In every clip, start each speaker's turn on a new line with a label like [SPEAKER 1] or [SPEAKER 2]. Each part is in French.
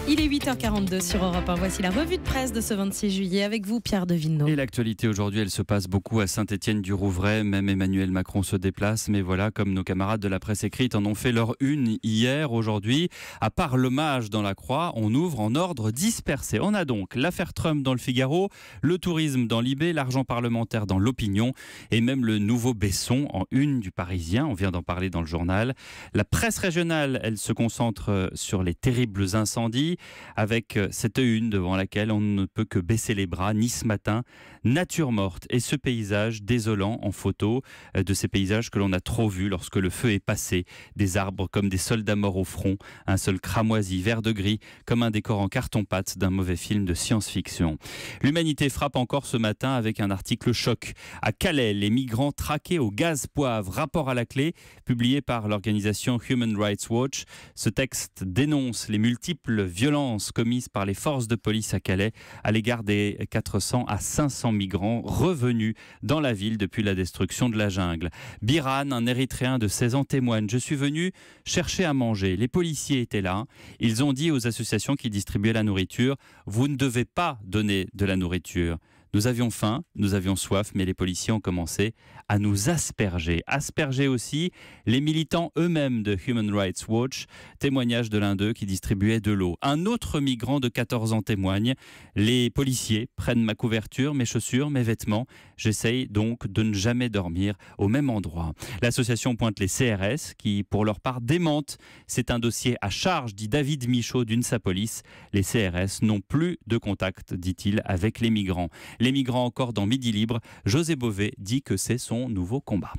[SPEAKER 1] Il est 8h42 sur Europe 1. Voici la revue de presse de ce 26 juillet avec vous, Pierre de Villeneuve.
[SPEAKER 2] Et l'actualité aujourd'hui, elle se passe beaucoup à Saint-Étienne-du-Rouvray. Même Emmanuel Macron se déplace. Mais voilà, comme nos camarades de la presse écrite en ont fait leur une hier, aujourd'hui. À part l'hommage dans la Croix, on ouvre en ordre dispersé. On a donc l'affaire Trump dans le Figaro, le tourisme dans l'IB, l'argent parlementaire dans l'Opinion et même le nouveau Besson en une du Parisien. On vient d'en parler dans le journal. La presse régionale, elle se concentre sur les terribles incendies, avec cette une devant laquelle on ne peut que baisser les bras. Nice matin, nature morte et ce paysage désolant en photo, de ces paysages que l'on a trop vus lorsque le feu est passé. Des arbres comme des soldats morts au front, un sol cramoisi, vert de gris, comme un décor en carton-pâte d'un mauvais film de science-fiction. L'humanité frappe encore ce matin avec un article choc. À Calais, les migrants traqués au gaz poivre, rapport à la clé, publié par l'organisation Human Rights Watch. Ce texte dénonce les multiples violences commises par les forces de police à Calais à l'égard des 400 à 500 migrants revenus dans la ville depuis la destruction de la jungle. Biran, un Érythréen de 16 ans, témoigne: « Je suis venu chercher à manger. Les policiers étaient là. Ils ont dit aux associations qui distribuaient la nourriture: vous ne devez pas donner de la nourriture. » Nous avions faim, nous avions soif, mais les policiers ont commencé à nous asperger. Asperger aussi les militants eux-mêmes de Human Rights Watch. Témoignage de l'un d'eux qui distribuait de l'eau. Un autre migrant de 14 ans témoigne: les policiers prennent ma couverture, mes chaussures, mes vêtements. J'essaye donc de ne jamais dormir au même endroit. L'association pointe les CRS qui, pour leur part, démentent. C'est un dossier à charge, dit David Michaud d'UNSA Police. Les CRS n'ont plus de contact, dit-il, avec les migrants. Les migrants encore dans Midi Libre. José Bové dit que c'est son nouveau combat.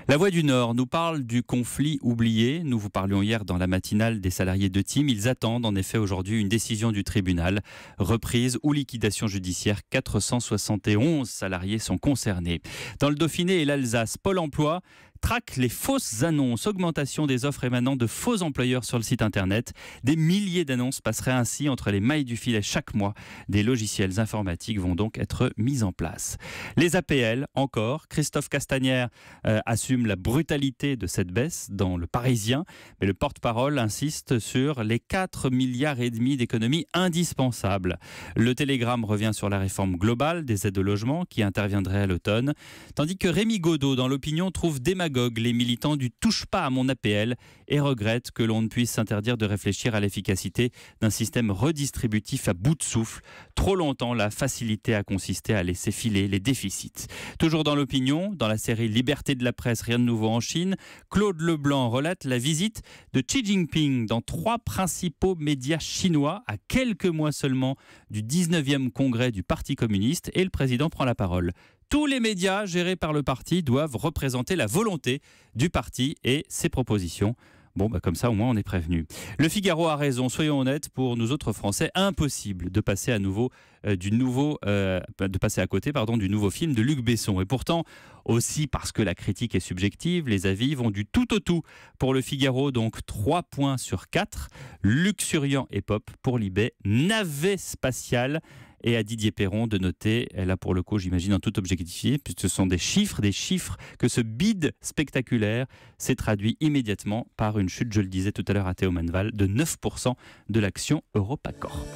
[SPEAKER 2] La Voix du Nord nous parle du conflit oublié. Nous vous parlions hier dans la matinale des salariés de Tim. Ils attendent en effet aujourd'hui une décision du tribunal. Reprise ou liquidation judiciaire, 471 salariés sont concernés. Dans le Dauphiné et l'Alsace, Pôle emploi traque les fausses annonces, augmentation des offres émanant de faux employeurs sur le site internet. Des milliers d'annonces passeraient ainsi entre les mailles du filet chaque mois. Des logiciels informatiques vont donc être mis en place. Les APL encore, Christophe Castaner assume la brutalité de cette baisse dans Le Parisien, mais le porte-parole insiste sur les 4,5 milliards d'économies indispensables. Le Télégramme revient sur la réforme globale des aides au logement qui interviendrait à l'automne, tandis que Rémi Godot dans l'Opinion trouve démagogue les militants du « touche pas à mon APL » et regrette que l'on ne puisse s'interdire de réfléchir à l'efficacité d'un système redistributif à bout de souffle. Trop longtemps, la facilité a consisté à laisser filer les déficits. Toujours dans l'Opinion, dans la série Liberté de la presse, rien de nouveau en Chine, Claude Leblanc relate la visite de Xi Jinping dans 3 principaux médias chinois à quelques mois seulement du 19e congrès du Parti communiste, et le président prend la parole. Tous les médias gérés par le parti doivent représenter la volonté du parti et ses propositions. Bon, comme ça, au moins, on est prévenu. Le Figaro a raison, soyons honnêtes, pour nous autres Français, impossible de passer à côté du nouveau film de Luc Besson. Et pourtant, aussi parce que la critique est subjective, les avis vont du tout au tout. Pour le Figaro, donc 3 points sur 4. Luxuriant et pop pour l'IB, navet spatial. Et à Didier Perron de noter, là pour le coup j'imagine en toute objectivité, puisque ce sont des chiffres que ce bide spectaculaire s'est traduit immédiatement par une chute, je le disais tout à l'heure à Théo Manval, de 9% de l'action EuropaCorp.